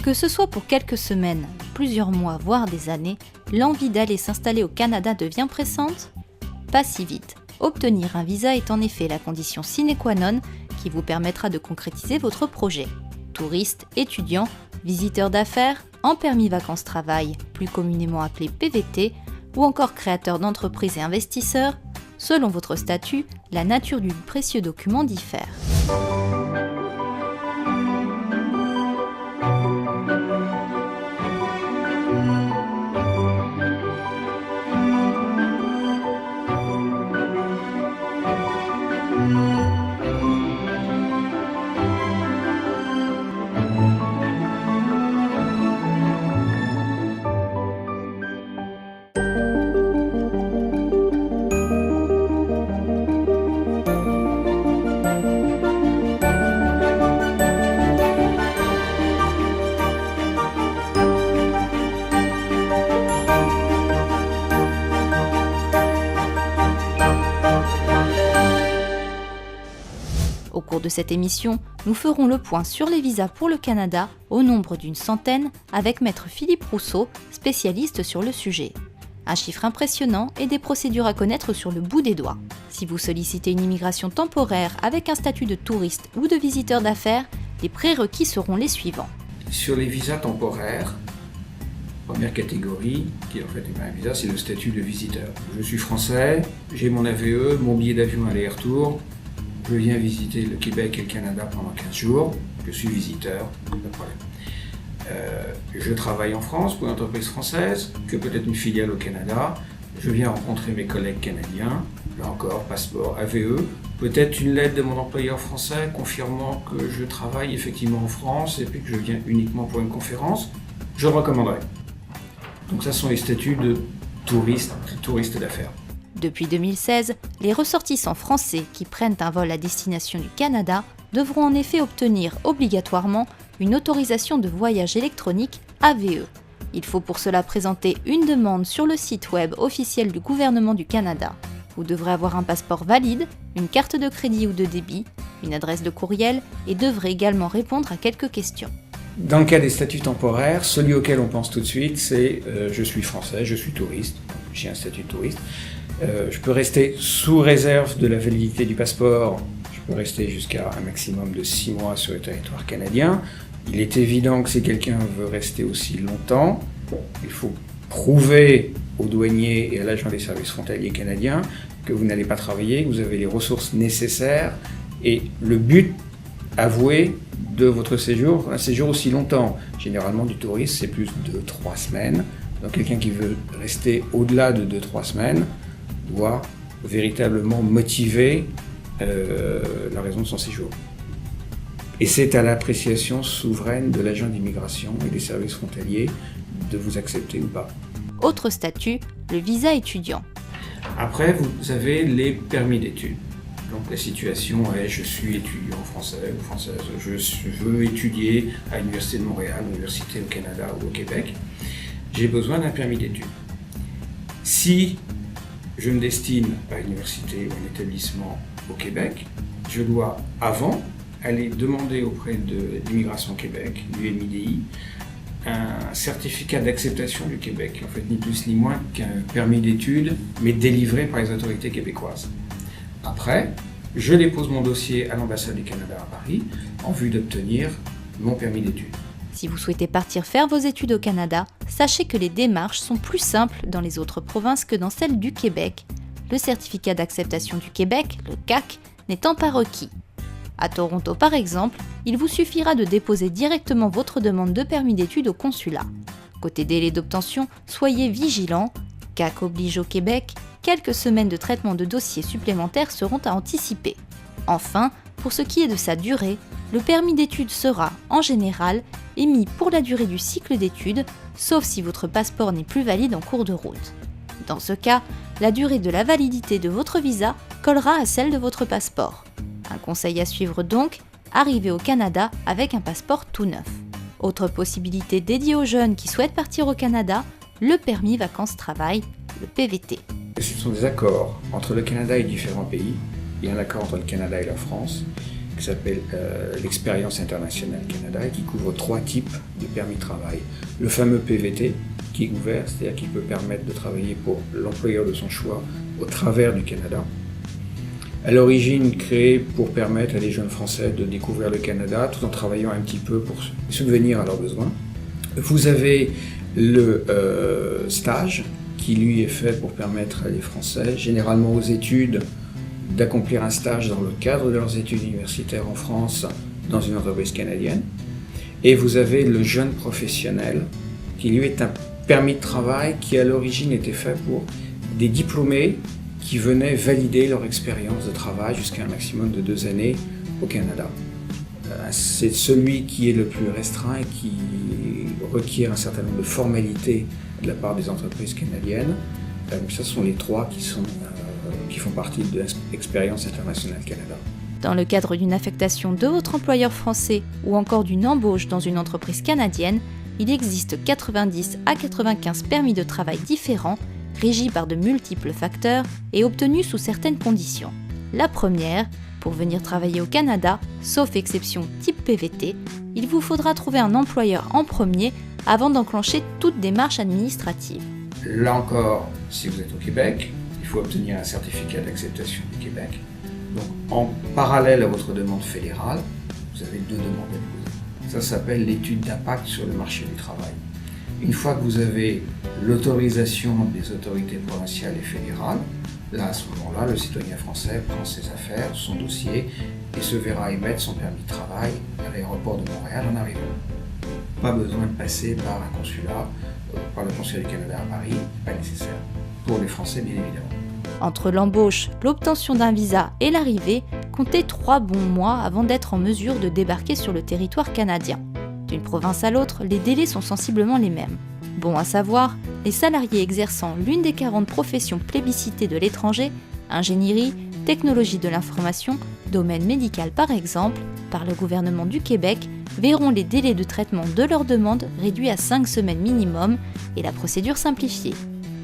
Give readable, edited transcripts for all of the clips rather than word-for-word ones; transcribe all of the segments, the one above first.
Que ce soit pour quelques semaines, plusieurs mois, voire des années, l'envie d'aller s'installer au Canada devient pressante? Pas si vite. Obtenir un visa est en effet la condition sine qua non qui vous permettra de concrétiser votre projet. Touriste, étudiant, visiteur d'affaires, en permis vacances-travail, plus communément appelé PVT, ou encore créateur d'entreprise et investisseur, selon votre statut, la nature du précieux document diffère. Au cours de cette émission, nous ferons le point sur les visas pour le Canada, au nombre d'une centaine, avec Maître Philippe Rousseau, spécialiste sur le sujet. Un chiffre impressionnant et des procédures à connaître sur le bout des doigts. Si vous sollicitez une immigration temporaire avec un statut de touriste ou de visiteur d'affaires, les prérequis seront les suivants. Sur les visas temporaires, première catégorie, qui est en fait un visa, c'est le statut de visiteur. Je suis français, j'ai mon AVE, mon billet d'avion aller-retour. Je viens visiter le Québec et le Canada pendant 15 jours. Je suis visiteur, pas de problème. Je travaille en France pour une entreprise française, que peut-être une filiale au Canada. Je viens rencontrer mes collègues canadiens. Là encore, passeport, AVE. Peut-être une lettre de mon employeur français confirmant que je travaille effectivement en France et puis que je viens uniquement pour une conférence. Je le recommanderais. Donc ça sont les statuts de touriste d'affaires. Depuis 2016, les ressortissants français qui prennent un vol à destination du Canada devront en effet obtenir obligatoirement une autorisation de voyage électronique AVE. Il faut pour cela présenter une demande sur le site web officiel du gouvernement du Canada. Vous devrez avoir un passeport valide, une carte de crédit ou de débit, une adresse de courriel et devrez également répondre à quelques questions. Dans le cas des statuts temporaires, celui auquel on pense tout de suite, c'est je suis français, je suis touriste, j'ai un statut de touriste. Je peux rester sous réserve de la validité du passeport, je peux rester jusqu'à un maximum de 6 mois sur le territoire canadien. Il est évident que si quelqu'un veut rester aussi longtemps, il faut prouver aux douaniers et à l'agent des services frontaliers canadiens que vous n'allez pas travailler, que vous avez les ressources nécessaires et le but avoué de votre séjour, un séjour aussi longtemps. Généralement du tourisme c'est plus de 3 semaines, donc quelqu'un qui veut rester au-delà de 2-3 semaines doit véritablement motiver la raison de son séjour. Et c'est à l'appréciation souveraine de l'agent d'immigration et des services frontaliers de vous accepter ou pas. Autre statut, le visa étudiant. Après, vous avez les permis d'études. Donc la situation est, je suis étudiant français ou française, je veux étudier à l'Université de Montréal, l'Université au Canada ou au Québec. J'ai besoin d'un permis d'études. Si je me destine à une université ou un établissement au Québec, je dois avant aller demander auprès de l'Immigration Québec, du MIDI, un certificat d'acceptation du Québec, en fait ni plus ni moins qu'un permis d'études, mais délivré par les autorités québécoises. Après, je dépose mon dossier à l'ambassade du Canada à Paris en vue d'obtenir mon permis d'études. Si vous souhaitez partir faire vos études au Canada, sachez que les démarches sont plus simples dans les autres provinces que dans celles du Québec. Le certificat d'acceptation du Québec, le CAQ, n'étant pas requis. À Toronto par exemple, il vous suffira de déposer directement votre demande de permis d'études au consulat. Côté délai d'obtention, soyez vigilants, CAQ oblige au Québec, quelques semaines de traitement de dossiers supplémentaires seront à anticiper. Enfin, pour ce qui est de sa durée, le permis d'études sera, en général, émis pour la durée du cycle d'études, sauf si votre passeport n'est plus valide en cours de route. Dans ce cas, la durée de la validité de votre visa collera à celle de votre passeport. Un conseil à suivre donc, arrivez au Canada avec un passeport tout neuf. Autre possibilité dédiée aux jeunes qui souhaitent partir au Canada, le permis vacances-travail, le PVT. Ce sont des accords entre le Canada et différents pays. Il y a un accord entre le Canada et la France. qui s'appelle l'expérience internationale Canada et qui couvre 3 types de permis de travail. Le fameux PVT qui est ouvert, c'est-à-dire qui peut permettre de travailler pour l'employeur de son choix au travers du Canada. À l'origine créé pour permettre à des jeunes Français de découvrir le Canada tout en travaillant un petit peu pour subvenir à leurs besoins. Vous avez le stage qui lui est fait pour permettre à les Français, généralement aux études, d'accomplir un stage dans le cadre de leurs études universitaires en France dans une entreprise canadienne. Et vous avez le jeune professionnel qui lui est un permis de travail qui à l'origine était fait pour des diplômés qui venaient valider leur expérience de travail jusqu'à un maximum de 2 années au Canada. C'est celui qui est le plus restreint et qui requiert un certain nombre de formalités de la part des entreprises canadiennes. Ce sont les 3 qui font partie de l'expérience internationale Canada. Dans le cadre d'une affectation de votre employeur français ou encore d'une embauche dans une entreprise canadienne, il existe 90 à 95 permis de travail différents, régis par de multiples facteurs et obtenus sous certaines conditions. La première, pour venir travailler au Canada, sauf exception type PVT, il vous faudra trouver un employeur en premier avant d'enclencher toute démarche administrative. Là encore, si vous êtes au Québec, il faut obtenir un certificat d'acceptation du Québec. Donc, en parallèle à votre demande fédérale, vous avez 2 demandes à déposer. Ça s'appelle l'étude d'impact sur le marché du travail. Une fois que vous avez l'autorisation des autorités provinciales et fédérales, là, à ce moment-là, le citoyen français prend ses affaires, son dossier et se verra émettre son permis de travail à l'aéroport de Montréal en arrivant. Pas besoin de passer par un consulat, par le consulat du Canada à Paris, pas nécessaire. Pour les Français, bien évidemment. Entre l'embauche, l'obtention d'un visa et l'arrivée, comptez 3 bons mois avant d'être en mesure de débarquer sur le territoire canadien. D'une province à l'autre, les délais sont sensiblement les mêmes. Bon à savoir, les salariés exerçant l'une des 40 professions plébiscitées de l'étranger, ingénierie, technologie de l'information, domaine médical par exemple, par le gouvernement du Québec, verront les délais de traitement de leurs demandes réduits à 5 semaines minimum et la procédure simplifiée.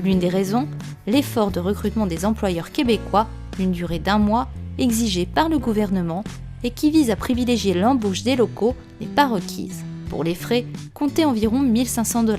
L'une des raisons, l'effort de recrutement des employeurs québécois, d'une durée d'1 mois, exigé par le gouvernement et qui vise à privilégier l'embauche des locaux n'est pas requise. Pour les frais, comptez environ 1 500 $.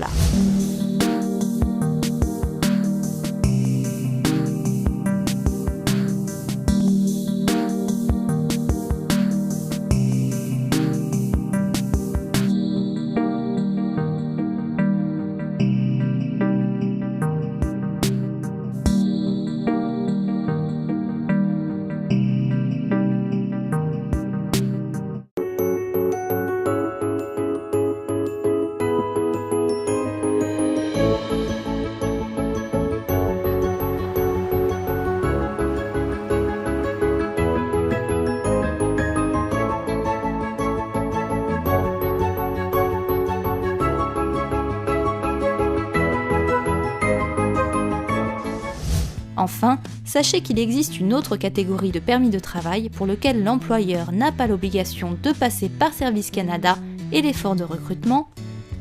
Enfin, sachez qu'il existe une autre catégorie de permis de travail pour lequel l'employeur n'a pas l'obligation de passer par Service Canada et l'effort de recrutement,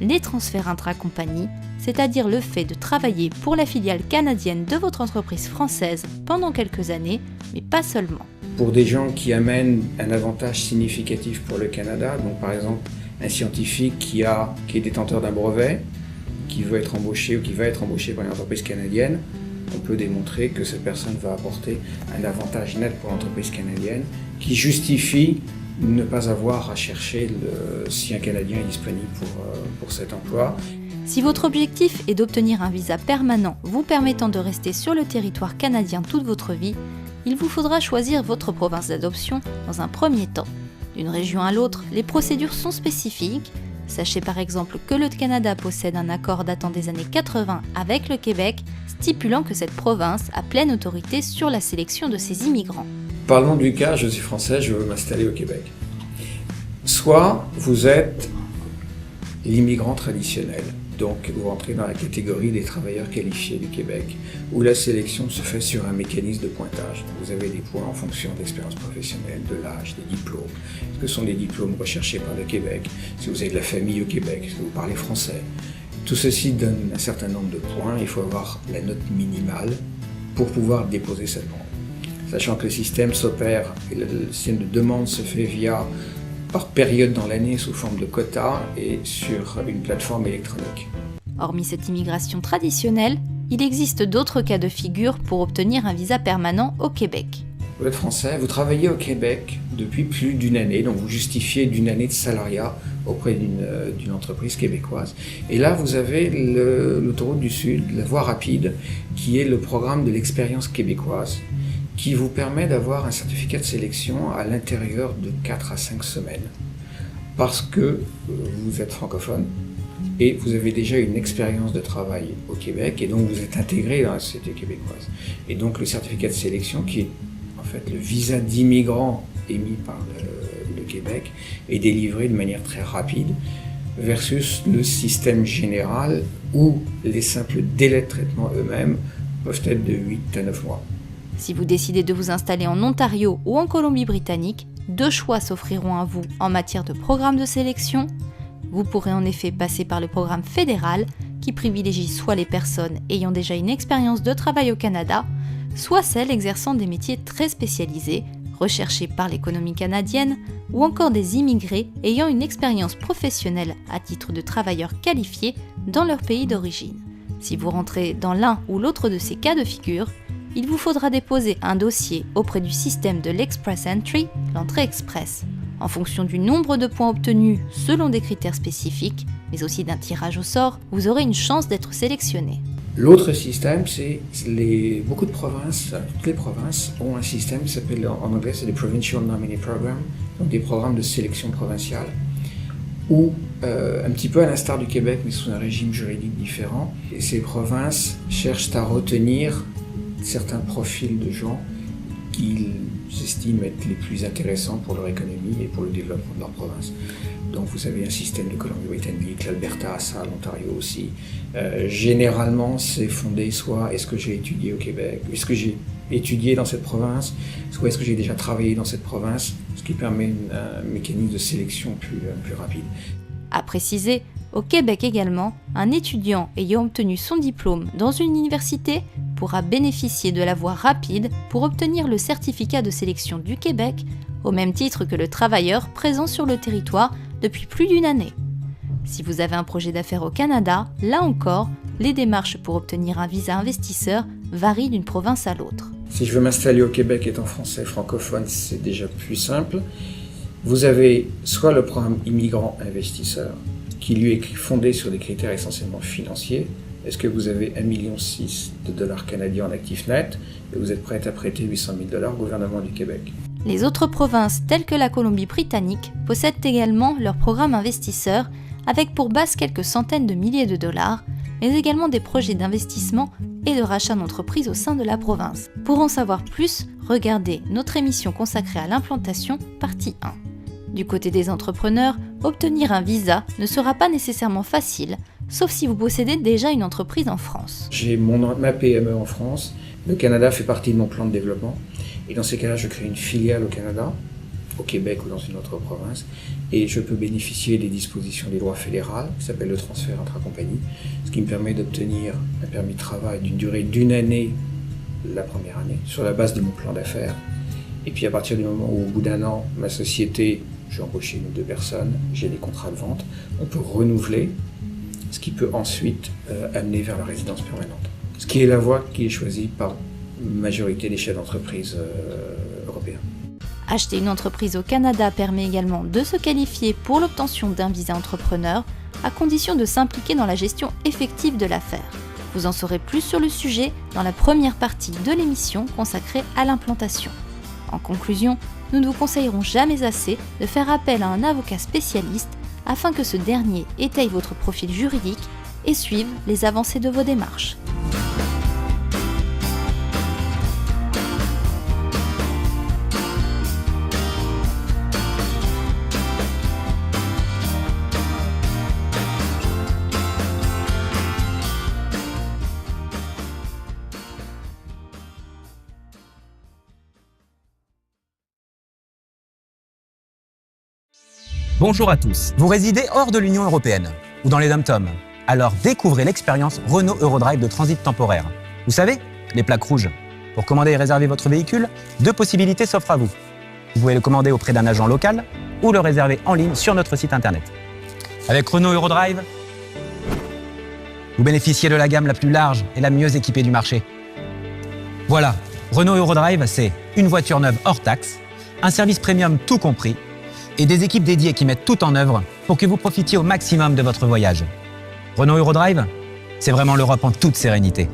les transferts intra-compagnie, c'est-à-dire le fait de travailler pour la filiale canadienne de votre entreprise française pendant quelques années, mais pas seulement. Pour des gens qui amènent un avantage significatif pour le Canada, donc par exemple un scientifique qui est détenteur d'un brevet, qui veut être embauché ou qui va être embauché par une entreprise canadienne, on peut démontrer que cette personne va apporter un avantage net pour l'entreprise canadienne qui justifie de ne pas avoir à chercher si un Canadien est disponible pour cet emploi. Si votre objectif est d'obtenir un visa permanent vous permettant de rester sur le territoire canadien toute votre vie, il vous faudra choisir votre province d'adoption dans un premier temps. D'une région à l'autre, les procédures sont spécifiques. Sachez par exemple que le Canada possède un accord datant des années 80 avec le Québec, stipulant que cette province a pleine autorité sur la sélection de ses immigrants. Parlons du cas, je suis français, je veux m'installer au Québec. Soit vous êtes l'immigrant traditionnel, donc vous rentrez dans la catégorie des travailleurs qualifiés du Québec, où la sélection se fait sur un mécanisme de pointage. Vous avez des points en fonction de l'expérience professionnelle, de l'âge, des diplômes. Est-ce que ce sont des diplômes recherchés par le Québec? Si vous avez de la famille au Québec, est-ce que vous parlez français? Tout ceci donne un certain nombre de points. Il faut avoir la note minimale pour pouvoir déposer cette demande. sachant que le système s'opère, et le système de demande se fait par période dans l'année sous forme de quotas et sur une plateforme électronique. Hormis cette immigration traditionnelle, il existe d'autres cas de figure pour obtenir un visa permanent au Québec. Vous êtes français, vous travaillez au Québec depuis plus d'une année, donc vous justifiez d'une année de salariat auprès d'une entreprise québécoise. Et là, vous avez l'autoroute du Sud, la voie rapide, qui est le programme de l'expérience québécoise, qui vous permet d'avoir un certificat de sélection à l'intérieur de 4 à 5 semaines. Parce que vous êtes francophone et vous avez déjà une expérience de travail au Québec et donc vous êtes intégré dans la société québécoise. Et donc le certificat de sélection, qui est en fait le visa d'immigrant émis par le Québec, est délivré de manière très rapide versus le système général où les simples délais de traitement eux-mêmes peuvent être de 8 à 9 mois. Si vous décidez de vous installer en Ontario ou en Colombie-Britannique, 2 choix s'offriront à vous en matière de programme de sélection. Vous pourrez en effet passer par le programme fédéral qui privilégie soit les personnes ayant déjà une expérience de travail au Canada, soit celles exerçant des métiers très spécialisés, recherchés par l'économie canadienne, ou encore des immigrés ayant une expérience professionnelle à titre de travailleurs qualifiés dans leur pays d'origine. Si vous rentrez dans l'un ou l'autre de ces cas de figure, il vous faudra déposer un dossier auprès du système de l'Express Entry, l'entrée express. En fonction du nombre de points obtenus selon des critères spécifiques, mais aussi d'un tirage au sort, vous aurez une chance d'être sélectionné. L'autre système, c'est beaucoup de provinces, toutes les provinces ont un système qui s'appelle en anglais, c'est le Provincial Nominee Program, donc des programmes de sélection provinciale, où, un petit peu à l'instar du Québec, mais sous un régime juridique différent, et ces provinces cherchent à retenir certains profils de gens qu'ils estiment être les plus intéressants pour leur économie et pour le développement de leur province. Donc vous avez un système de Colombie-Britannique, l'Alberta a ça, l'Ontario aussi. Généralement, c'est fondé soit est-ce que j'ai étudié au Québec, est-ce que j'ai étudié dans cette province, soit est-ce que j'ai déjà travaillé dans cette province, ce qui permet un mécanisme de sélection plus rapide. À préciser, au Québec également, un étudiant ayant obtenu son diplôme dans une université pourra bénéficier de la voie rapide pour obtenir le certificat de sélection du Québec, au même titre que le travailleur présent sur le territoire depuis plus d'une année. Si vous avez un projet d'affaires au Canada, là encore, les démarches pour obtenir un visa investisseur varient d'une province à l'autre. Si je veux m'installer au Québec étant français francophone, c'est déjà plus simple. Vous avez soit le programme immigrant investisseur, qui lui est fondé sur des critères essentiellement financiers. Est-ce que vous avez 1,6 million de dollars canadiens en actifs nets et vous êtes prêt à prêter 800 000 $ au gouvernement du Québec? Les autres provinces, telles que la Colombie-Britannique, possèdent également leur programme investisseur avec pour base quelques centaines de milliers de dollars, mais également des projets d'investissement et de rachat d'entreprises au sein de la province. Pour en savoir plus, regardez notre émission consacrée à l'implantation, partie 1. Du côté des entrepreneurs, obtenir un visa ne sera pas nécessairement facile, sauf si vous possédez déjà une entreprise en France. J'ai ma PME en France, le Canada fait partie de mon plan de développement, et dans ces cas-là, je crée une filiale au Canada, au Québec ou dans une autre province, et je peux bénéficier des dispositions des lois fédérales, qui s'appelle le transfert intra-compagnie, ce qui me permet d'obtenir un permis de travail d'une durée d'1 année, la première année, sur la base de mon plan d'affaires. Et puis à partir du moment où, au bout d'1 an, ma société, j'ai embauché 1 ou 2 personnes, j'ai des contrats de vente, on peut renouveler, ce qui peut ensuite amener vers la résidence permanente. Ce qui est la voie qui est choisie par la majorité des chefs d'entreprise européens. Acheter une entreprise au Canada permet également de se qualifier pour l'obtention d'un visa entrepreneur, à condition de s'impliquer dans la gestion effective de l'affaire. Vous en saurez plus sur le sujet dans la première partie de l'émission consacrée à l'implantation. En conclusion, nous ne vous conseillerons jamais assez de faire appel à un avocat spécialiste afin que ce dernier étaye votre profil juridique et suive les avancées de vos démarches. Bonjour à tous. Vous résidez hors de l'Union européenne ou dans les dom-toms. Alors découvrez l'expérience Renault Eurodrive de transit temporaire. Vous savez, les plaques rouges. Pour commander et réserver votre véhicule, 2 possibilités s'offrent à vous. Vous pouvez le commander auprès d'un agent local ou le réserver en ligne sur notre site internet. Avec Renault Eurodrive, vous bénéficiez de la gamme la plus large et la mieux équipée du marché. Voilà, Renault Eurodrive, c'est une voiture neuve hors taxe, un service premium tout compris et des équipes dédiées qui mettent tout en œuvre pour que vous profitiez au maximum de votre voyage. Renault Eurodrive, c'est vraiment l'Europe en toute sérénité.